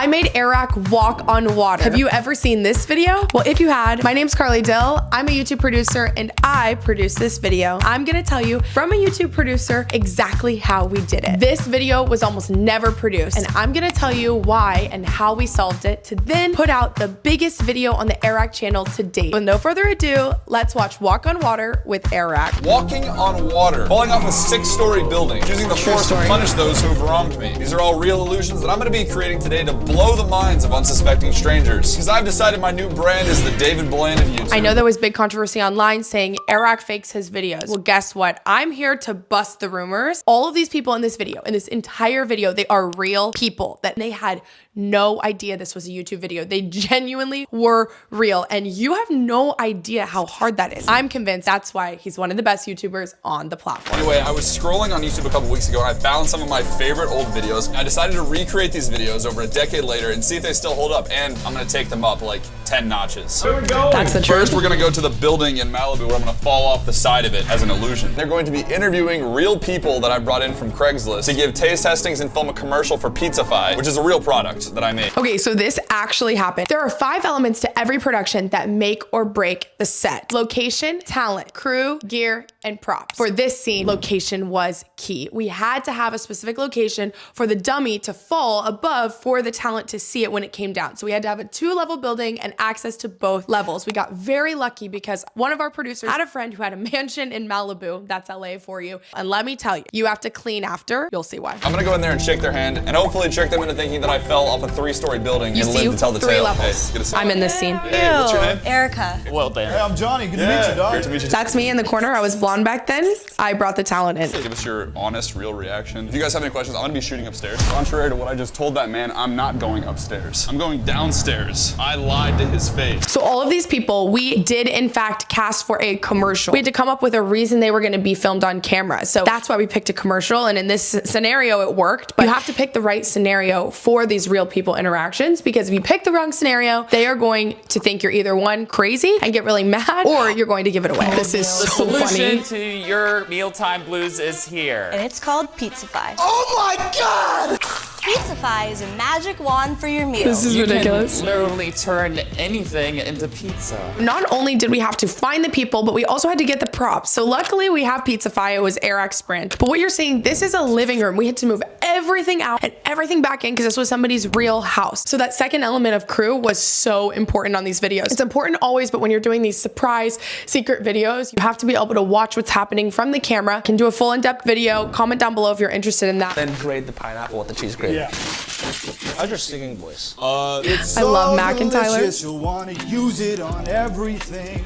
I made AIRRACK walk on water. Have you ever seen this video? Well, if you had, my name's Carlie Dill. I'm a YouTube producer and I produced this video. I'm gonna tell you from a YouTube producer exactly how we did it. This video was almost never produced and I'm gonna tell you why and how we solved it to then put out the biggest video on the AIRRACK channel to date. With no further ado, let's watch Walk on Water with AIRRACK. Walking on water, falling off a 6-story building, using the force to punish those who have wronged me. These are all real illusions that I'm gonna be creating today to blow the minds of unsuspecting strangers. Because I've decided my new brand is the David Blaine of YouTube. I know there was big controversy online saying AIRRACK fakes his videos. Well, guess what? I'm here to bust the rumors. All of these people in this video, in this entire video, they are real people that they had no idea this was a YouTube video. They genuinely were real. And you have no idea how hard that is. I'm convinced that's why he's one of the best YouTubers on the platform. Anyway, I was scrolling on YouTube a couple weeks ago and I found some of my favorite old videos. I decided to recreate these videos over a decade later and see if they still hold up. And I'm gonna take them up like 10 notches. Where we go? That's the truth. First, we're gonna go to the building in Malibu where I'm gonna fall off the side of it as an illusion. They're going to be interviewing real people that I brought in from Craigslist to give taste testings and film a commercial for Pizzafy, which is a real product that I made. Okay, so this actually happened. There are 5 elements to every production that make or break the set. Location, talent, crew, gear, and props. For this scene, location was key. We had to have a specific location for the dummy to fall above for the talent to see it when it came down. So we had to have a 2-level building and access to both levels. We got very lucky because one of our producers had a friend who had a mansion in Malibu. That's LA for you. And let me tell you, you have to clean after. You'll see why. I'm gonna go in there and shake their hand and hopefully trick them into thinking that I fell off a 3-story building and lived to tell the 3 tale. levels. Hey, good to see I'm you. in this scene. Hey, what's your name? Erica. Well, Dan. Hey, I'm Johnny. Good to meet you, dog. Great to meet you. That's me in the corner. I was blonde back then. I brought the talent in. Give us your honest, real reaction. If you guys have any questions, I'm gonna be shooting upstairs. Contrary to what I just told that man, I'm not going upstairs. I'm going downstairs. I lied to his face. So all of these people, we did in fact cast for a commercial. We had to come up with a reason they were gonna be filmed on camera. So that's why we picked a commercial. And in this scenario, it worked. But you have to pick the right scenario for these real people interactions, because if you pick the wrong scenario, they are going to think you're either one, crazy and get really mad, or you're going to give it away. This is so funny. Solution to your mealtime blues is here. And it's called Pizzafy. Oh my God! Pizzafy is a magic wand for your meal. This is ridiculous. You can literally turn anything into pizza. Not only did we have to find the people, but we also had to get the props. So luckily we have Pizzafy. It was AIRRACK Sprint. But what you're seeing, this is a living room. We had to move everything out and everything back in because this was somebody's real house. So that second element of crew was so important on these videos. It's important always, but when you're doing these surprise secret videos, you have to be able to watch what's happening from the camera. Can do a full in-depth video. Comment down below if you're interested in that. Then grate the pineapple with the cheese grate. Yeah. How's your singing voice? It's I love so Mac and Tyler. delicious, you'll want to use it on everything.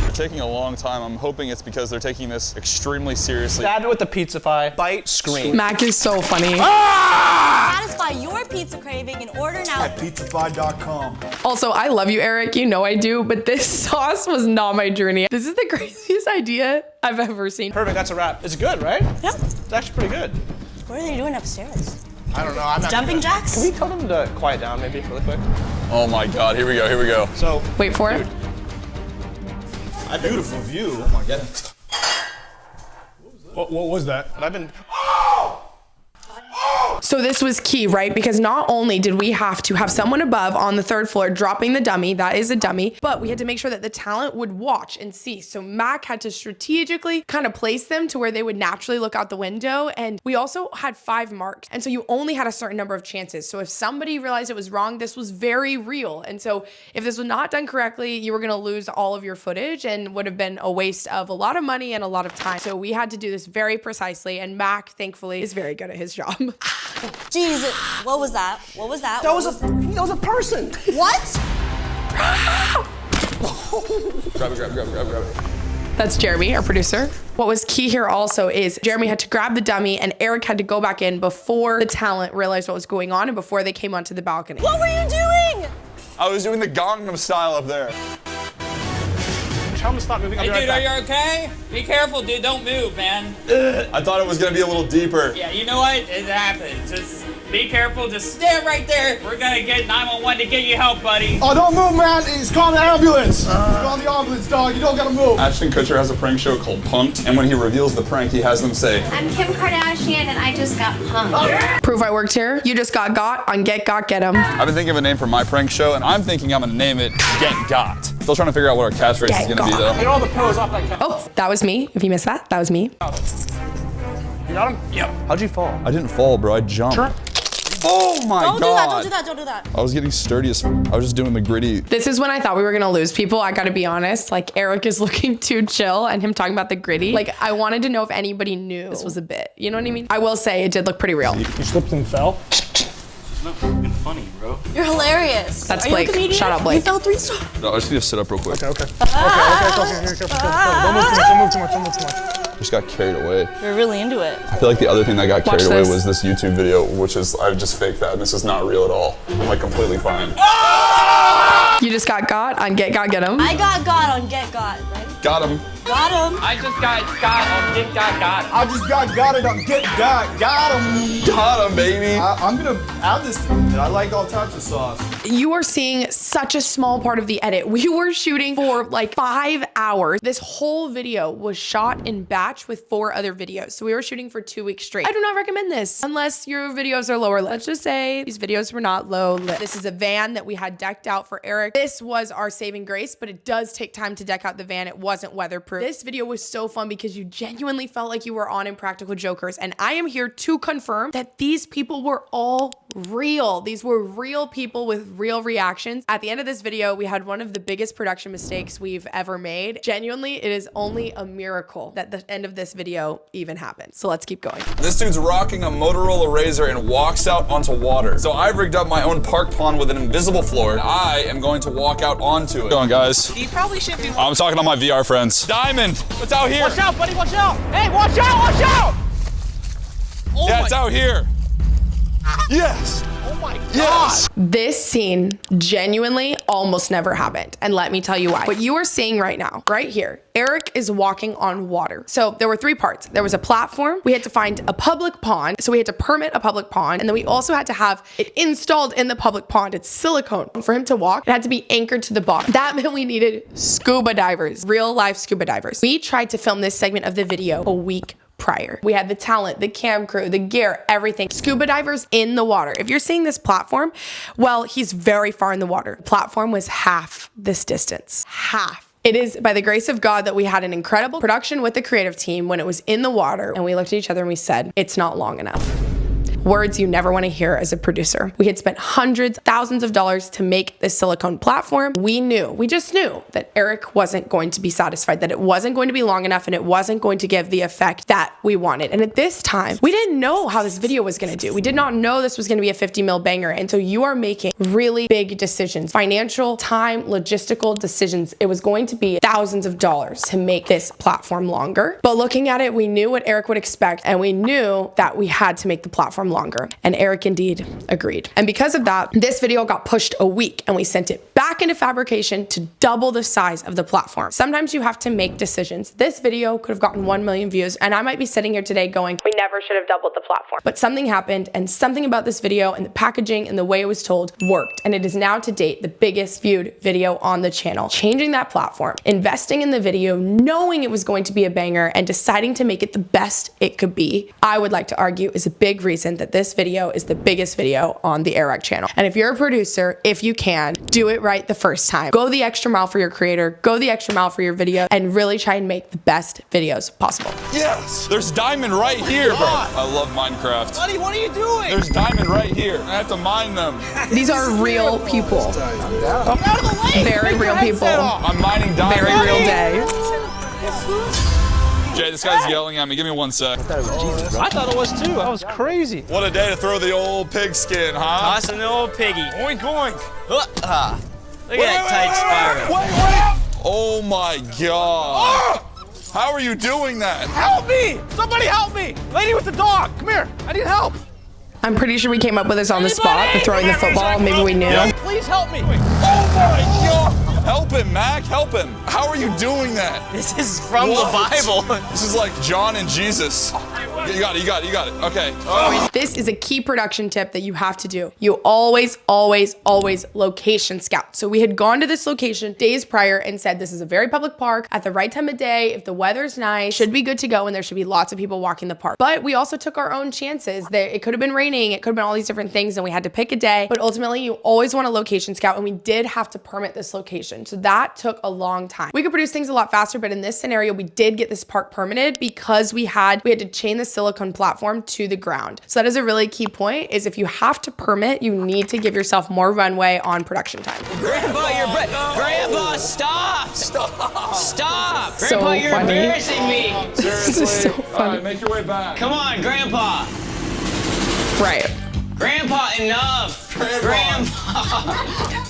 They're taking a long time. I'm hoping it's because they're taking this extremely seriously. Stab it with the Pizzafy. Bite, scream. Mac is so funny. Satisfy your pizza craving and order now. At pizzafy.com. Also, I love you, Eric. You know I do, but this sauce was not my journey. This is the craziest idea I've ever seen. Perfect, that's a wrap. It's good, right? Yep. It's actually pretty good. What are they doing upstairs? I don't know, I'm not Jumping jacks? Can we tell them to quiet down maybe really quick? Oh my God, here we go, here we go. So, Wait for it. Beautiful view. Oh my God. What was that? I've been, So this was key, right? Because not only did we have to have someone above on the 3rd floor dropping the dummy, that is a dummy, but we had to make sure that the talent would watch and see. So Mac had to strategically kind of place them to where they would naturally look out the window. And we also had 5 marks. And so you only had a certain number of chances. So if somebody realized it was wrong, this was very real. And so if this was not done correctly, you were gonna lose all of your footage and would have been a waste of a lot of money and a lot of time. So we had to do this very precisely. And Mac, thankfully, is very good at his job. Jesus, what was that? What was that? that was a person. What? Grab it. That's Jeremy, our producer. What was key here also is Jeremy had to grab the dummy and Eric had to go back in before the talent realized what was going on and before they came onto the balcony. What were you doing? I was doing the Gangnam Style up there. Tell them to stop moving. I'll Hey, be right dude, are back. you okay? Be careful, dude. Don't move, man. I thought it was gonna be a little deeper. Yeah, you know what? It happens. Just Be careful, just stand right there. We're gonna get 911 to get you help, buddy. Oh, don't move, man. He's calling the ambulance. He's calling the ambulance, dog. You don't gotta move. Ashton Kutcher has a prank show called Punked, and when he reveals the prank, he has them say, I'm Kim Kardashian and I just got punked. Proof I worked here. You just got on Get Got Get 'em. I've been thinking of a name for my prank show, and I'm thinking I'm gonna name it Get Got. Still trying to figure out what our catchphrase is Get gonna be, Got. though. Get all the pillows off that couch. Oh, that was me. If you missed that, that was me. You got him? Yep. How'd you fall? I didn't fall, bro. I jumped. Sure. Oh my Don't do god. that, don't do that, don't do that. I was getting sturdy as I was just doing the gritty. This is when I thought we were gonna lose people. I gotta be honest. Like, Eric is looking too chill and him talking about the gritty. Like, I wanted to know if anybody knew this was a bit. You know what I mean? I will say it did look pretty real. You slipped and fell? Not fucking funny, bro. You're hilarious. That's Are you a Blake. comedian? Shout out, Blake. You fell 3 stars. No, I just need to sit up real quick. Okay. Here, careful. Don't move too much. Just got carried away. You're really into it. I feel like the other thing that got Watch carried away this. was this YouTube video, which is, I just faked that, and this is not real at all. I'm like completely fine. You just got on Get 'em. I got on Get Got, right? Got him. Got him. I just got on Get Got. I just got it on Get Got him. Got him, baby. I'm gonna add this to it. I like all types of sauce. You are seeing such a small part of the edit. We were shooting for like 5 hours. This whole video was shot in batch with 4 other videos. So we were shooting for 2 weeks straight. I do not recommend this unless your videos are lower lit. Let's just say these videos were not low lit. This is a van that we had decked out for Eric. This was our saving grace, but it does take time to deck out the van. It wasn't weatherproof. This video was so fun because you genuinely felt like you were on Impractical Jokers. And I am here to confirm that these people were all real. These were real people with real reactions. At the end of this video, we had one of the biggest production mistakes we've ever made. Genuinely, it is only a miracle that the end of this video even happened. So let's keep going. This dude's rocking a Motorola Razr and walks out onto water. So I've rigged up my own park pond with an invisible floor, and I am going to walk out onto it. Go on, guys. He probably should be. I'm talking to my VR friends. Diamond, what's out here? Watch out, buddy, watch out! Hey, watch out! Oh Yeah, it's out here. Yes. Oh my god! Yes. This scene genuinely almost never happened. And let me tell you why. What you are seeing right now, right here, Eric is walking on water. So there were 3 parts. There was a platform. We had to find a public pond. So we had to permit a public pond. And then we also had to have it installed in the public pond. It's silicone. For him to walk, it had to be anchored to the bottom. That meant we needed scuba divers, real life scuba divers. We tried to film this segment of the video a week prior. We had the talent, the cam crew, the gear, everything. Scuba divers in the water. If you're seeing this platform, well, he's very far in the water. The platform was half this distance. Half. It is by the grace of God that we had an incredible production with the creative team when it was in the water, and we looked at each other and we said, it's not long enough. Words you never want to hear as a producer. We had spent hundreds, thousands of dollars to make this silicone platform. We just knew that Eric wasn't going to be satisfied, that it wasn't going to be long enough, and it wasn't going to give the effect that we wanted. And at this time, we didn't know how this video was going to do. We did not know this was going to be a 50 mil banger. And so you are making really big decisions, financial, time, logistical decisions. It was going to be thousands of dollars to make this platform longer. But looking at it, we knew what Eric would expect, and we knew that we had to make the platform longer. And Eric indeed agreed. And because of that, this video got pushed a week, and we sent it back into fabrication to double the size of the platform. Sometimes you have to make decisions. This video could have gotten 1 million views, and I might be sitting here today going, we never should have doubled the platform. But something happened, and something about this video and the packaging and the way it was told worked. And it is now to date the biggest viewed video on the channel. Changing that platform, investing in the video, knowing it was going to be a banger, and deciding to make it the best it could be, I would like to argue is a big reason that this video is the biggest video on the AIRRACK channel. And if you're a producer, if you can, do it right the first time. Go the extra mile for your creator, go the extra mile for your video, and really try and make the best videos possible. Yes. There's diamond right here, bro. I love Minecraft. Buddy, what are you doing? There's diamond right here. I have to mine them. These are real people. Out of the way! Very real people. I'm mining diamond. Very real day. Jay, this guy's yelling at me. Give me 1 sec. I thought it was too. That was crazy. What a day to throw the old pigskin, huh? Tossing the old piggy. Oink, oink. Look at that tight spiral. Wait. Oh my God. How are you doing that? Help me! Somebody help me! Lady with the dog, come here. I need help. I'm pretty sure we came up with this on the spot, the throwing the football. Maybe we knew. Please help me. Oh my God. Help him, Mac. Help him. How are you doing that? This is from the Bible. This is like John and Jesus. You got it. Okay. This is a key production tip that you have to do. You always, always, always location scout. So we had gone to this location days prior and said, this is a very public park at the right time of day. If the weather's nice, should be good to go, and there should be lots of people walking the park. But we also took our own chances. It could have been raining. It could have been all these different things, and we had to pick a day. But ultimately, you always want a location scout, and we did have to permit this location. So that took a long time. We could produce things a lot faster, but in this scenario, we did get this park permitted because we had to chain the silicone platform to the ground. So that is a really key point, is if you have to permit, you need to give yourself more runway on production time. Grandpa, Grandpa, stop! Stop! So Grandpa, you're funny. embarrassing me! This is so All funny. right, make your way back. Come on, Grandpa! Right. Grandpa, enough!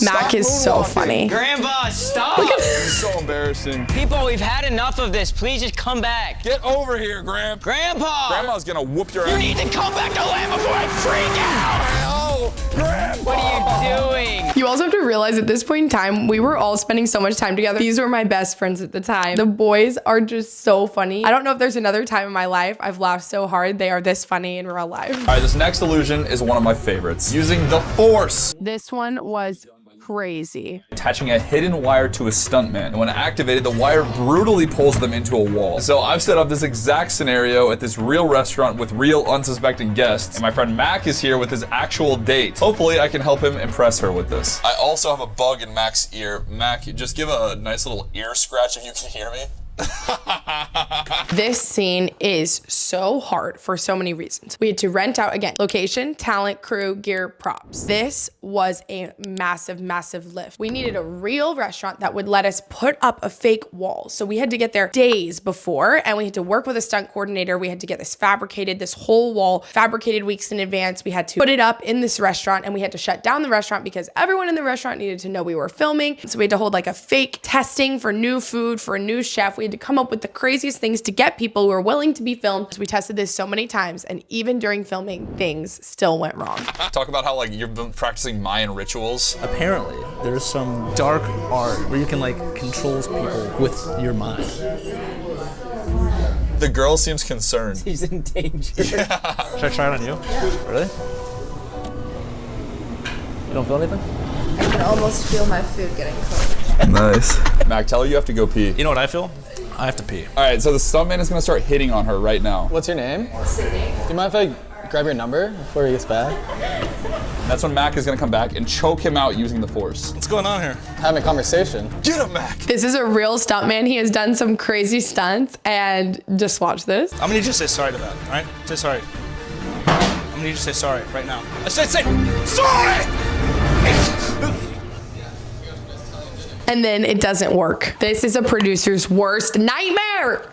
Mac is so funny. Grandpa, stop! This is so embarrassing. People, we've had enough of this. Please just come back. Get over here, Grandpa. Grandpa! Grandma's gonna whoop your You ass. need to come back to land before I freak out! Oh, Grandpa! What are you doing? You also have to realize at this point in time, we were all spending so much time together. These were my best friends at the time. The boys are just so funny. I don't know if there's another time in my life I've laughed so hard. They are this funny in real life. All right, this next illusion is one of my favorites. Using the Force. This one was crazy. Attaching a hidden wire to a stuntman. And when activated, the wire brutally pulls them into a wall. So I've set up this exact scenario at this real restaurant with real unsuspecting guests. And my friend Mac is here with his actual date. Hopefully I can help him impress her with this. I also have a bug in Mac's ear. Mac, just give a nice little ear scratch if you can hear me. This scene is so hard for so many reasons. We had to rent out, again, location, talent, crew, gear, props. This was a massive, massive lift. We needed a real restaurant that would let us put up a fake wall. So we had to get there days before, and we had to work with a stunt coordinator. We had to get this fabricated, this whole wall fabricated weeks in advance. We had to put it up in this restaurant, and we had to shut down the restaurant because everyone in the restaurant needed to know we were filming. So we had to hold like a fake testing for new food, for a new chef. We had to come up with the craziest things to get people who were willing to be filmed. We tested this so many times, and even during filming, things still went wrong. Talk about how like you've been practicing Mayan rituals. Apparently, there's some dark art where you can like control people with your mind. The girl seems concerned. He's in danger. Should I try it on you? Really? You don't feel anything? I can almost feel my food getting cooked. Nice. Mac, tell her you have to go pee. You know what I feel? I have to pee. All right, so the stuntman is gonna start hitting on her right now. What's your name? Sydney. Do you mind if I grab your number before he gets back? That's when Mac is gonna come back and choke him out using the Force. What's going on here? Having a conversation. Get him, Mac! This is a real stuntman. He has done some crazy stunts, and just watch this. I'm gonna need you to say sorry to that, all right? Say sorry. I'm gonna need you to say sorry right now. I said say sorry! And then it doesn't work. This is a producer's worst nightmare.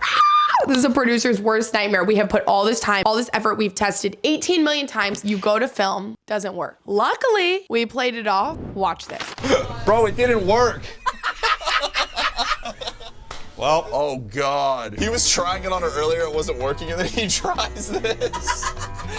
This is a producer's worst nightmare. We have put all this time, all this effort. We've tested 18 million times. You go to film, doesn't work. Luckily, we played it off. Watch this. Bro, it didn't work. Well, oh God. He was trying it on her earlier, it wasn't working, and then he tries this.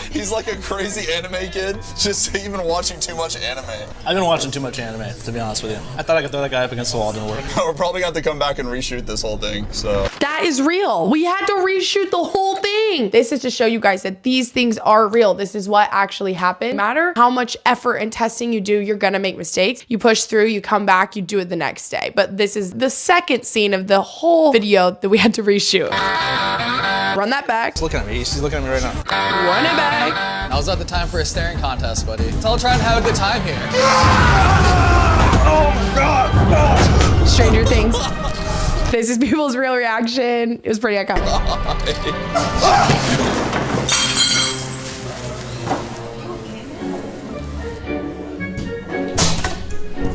He's like a crazy anime kid, just even watching too much anime. I've been watching too much anime, to be honest with you. I thought I could throw that guy up against the wall, it didn't work. We're probably gonna have to come back and reshoot this whole thing, so. That is real. We had to reshoot the whole thing. This is to show you guys that these things are real. This is what actually happened. No matter how much effort and testing you do, you're gonna make mistakes. You push through, you come back, you do it the next day. But this is the second scene of the whole video that we had to reshoot. Run that back. He's looking at me. He's looking at me right now. Run it back. Now's not the time for a staring contest, buddy. Let's all try and have a good time here. Oh my God! Stranger Things. This is people's real reaction. It was pretty iconic.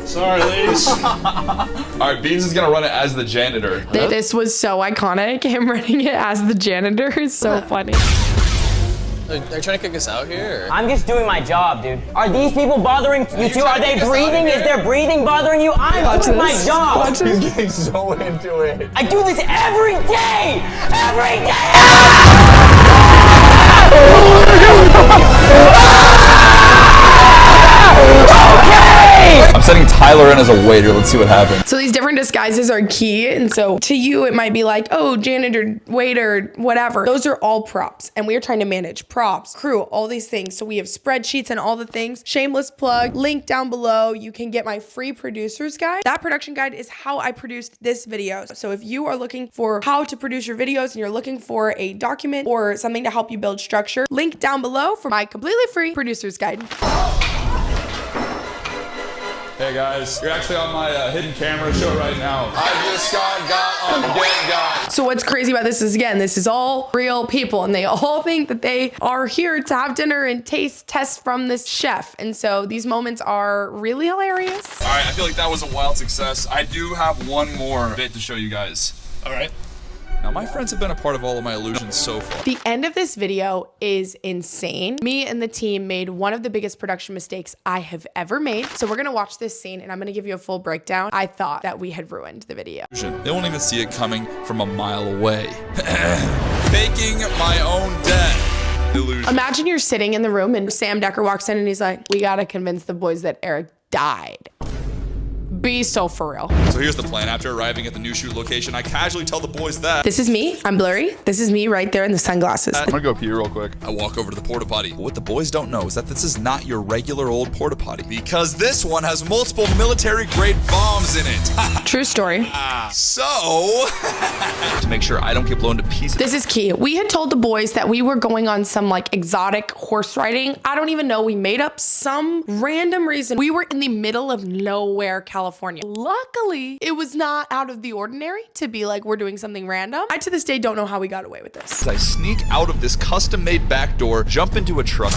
Sorry, ladies. All right, Beans is gonna run it as the janitor. This was so iconic. Him running it as the janitor is so funny. They're trying to kick us out here? Or? I'm just doing my job, dude. Are these people bothering you two? Are they breathing? Is their breathing bothering you? I'm doing my job. He's getting so into it. I do this every day! Every day! Okay! I'm sending Tyler in as a waiter. Let's see what happens. So these different disguises are key. And so to you, it might be like, oh, janitor, waiter, whatever. Those are all props. And we are trying to manage props, crew, all these things. So we have spreadsheets and all the things. Shameless plug, link down below. You can get my free producer's guide. That production guide is how I produced this video. So if you are looking for how to produce your videos and you're looking for a document or something to help you build structure, link down below for my completely free producer's guide. Hey guys, you're actually on my hidden camera show right now. I just got on Get Got. So what's crazy about this is, again, this is all real people and they all think that they are here to have dinner and test from this chef. And so these moments are really hilarious. All right, I feel like that was a wild success. I do have one more bit to show you guys. All right. Now, my friends have been a part of all of my illusions so far. The end of this video is insane. Me and the team made one of the biggest production mistakes I have ever made. So we're gonna watch this scene and I'm gonna give you a full breakdown. I thought that we had ruined the video. They won't even see it coming from a mile away. Faking my own death. Illusion. Imagine you're sitting in the room and Sam Decker walks in and he's like, we gotta convince the boys that Eric died. Be so for real. So here's the plan. After arriving at the new shoot location, I casually tell the boys that this is me. I'm blurry. This is me right there in the sunglasses. I'm gonna go pee real quick. I walk over to the porta potty. But what the boys don't know is that this is not your regular old porta potty, because this one has multiple military grade bombs in it. True story. So to make sure I don't get blown to pieces. This is key. We had told the boys that we were going on some like exotic horse riding. I don't even know. We made up some random reason. We were in the middle of nowhere, California. Luckily, it was not out of the ordinary to be like, we're doing something random. I to this day don't know how we got away with this. I sneak out of this custom-made back door, jump into a truck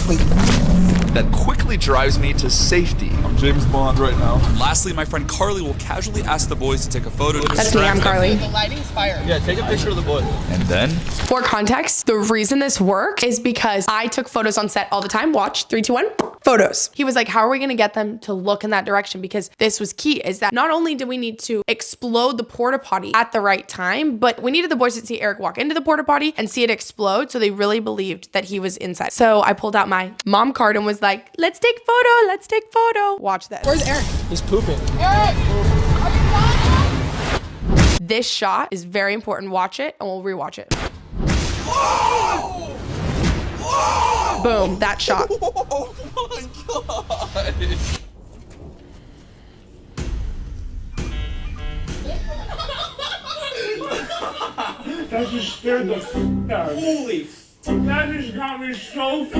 that quickly drives me to safety. I'm James Bond right now. And lastly, my friend Carlie will casually ask the boys to take a photo. That's me, I'm Carlie. The lighting's fire. Yeah, take a picture of the boy. And then, for context, the reason this worked is because I took photos on set all the time. Watch, 3, 2, 1, photos. He was like, how are we gonna get them to look in that direction? Because this was key, is that not only did we need to explode the porta potty at the right time, but we needed the boys to see Eric walk into the porta potty and see it explode, so they really believed that he was inside. So I pulled out my mom card and was like, let's take photo, let's take photo. Watch this. Where's Eric? He's pooping. Eric! This shot is very important. Watch it and we'll rewatch it. Boom, that shot. oh my god. That just scared the f out of me. Holy That just got me so f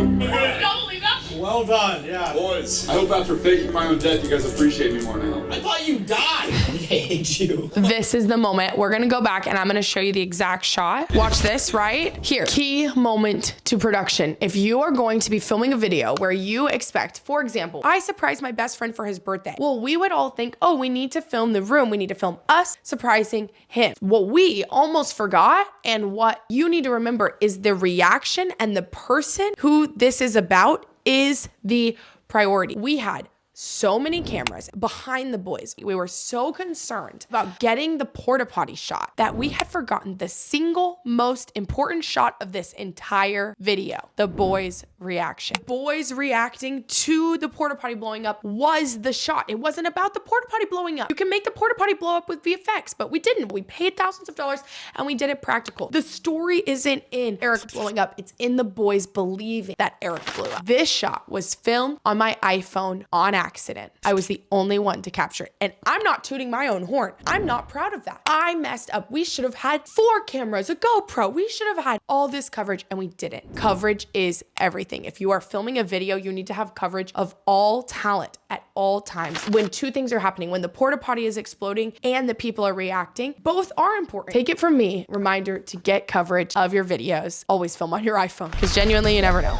Well done, yeah. Boys, I hope after faking my own death, you guys appreciate me more now. I thought you died. I hate you. This is the moment. We're gonna go back and I'm gonna show you the exact shot. Watch this right here. Key moment to production. If you are going to be filming a video where you expect, for example, I surprised my best friend for his birthday. Well, we would all think, oh, we need to film the room. We need to film us surprising him. What we almost forgot, and what you need to remember, is the reaction and the person who this is about is the priority. We had so many cameras behind the boys. We were so concerned about getting the porta potty shot that we had forgotten the single most important shot of this entire video: the boys' reaction. Boys reacting to the porta potty blowing up was the shot. It wasn't about the porta potty blowing up. You can make the porta potty blow up with VFX, but we didn't. We paid thousands of dollars and we did it practical. The story isn't in Eric blowing up. It's in the boys believing that Eric blew up. This shot was filmed on my iPhone on accident. I was the only one to capture it. And I'm not tooting my own horn. I'm not proud of that. I messed up. We should have had 4 cameras, a GoPro. We should have had all this coverage and we didn't. Coverage is everything. If you are filming a video, you need to have coverage of all talent at all times. When 2 things are happening, when the porta potty is exploding and the people are reacting, both are important. Take it from me, reminder to get coverage of your videos. Always film on your iPhone, because genuinely you never know.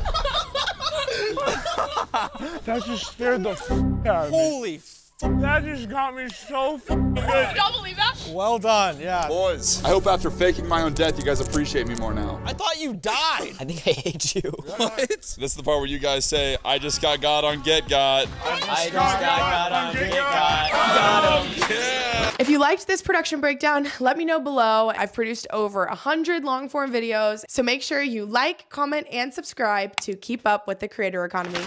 That just scared the f out of me. Holy That just got me so good. Don't believe that? Well done, yeah. Boys, I hope after faking my own death, you guys appreciate me more now. I thought you died. I think I hate you. What? This is the part where you guys say, I just got on Get Got. I just got on Get Got him. Yeah. If you liked this production breakdown, let me know below. I've produced over 100 long form videos, so make sure you like, comment, and subscribe to keep up with the creator economy.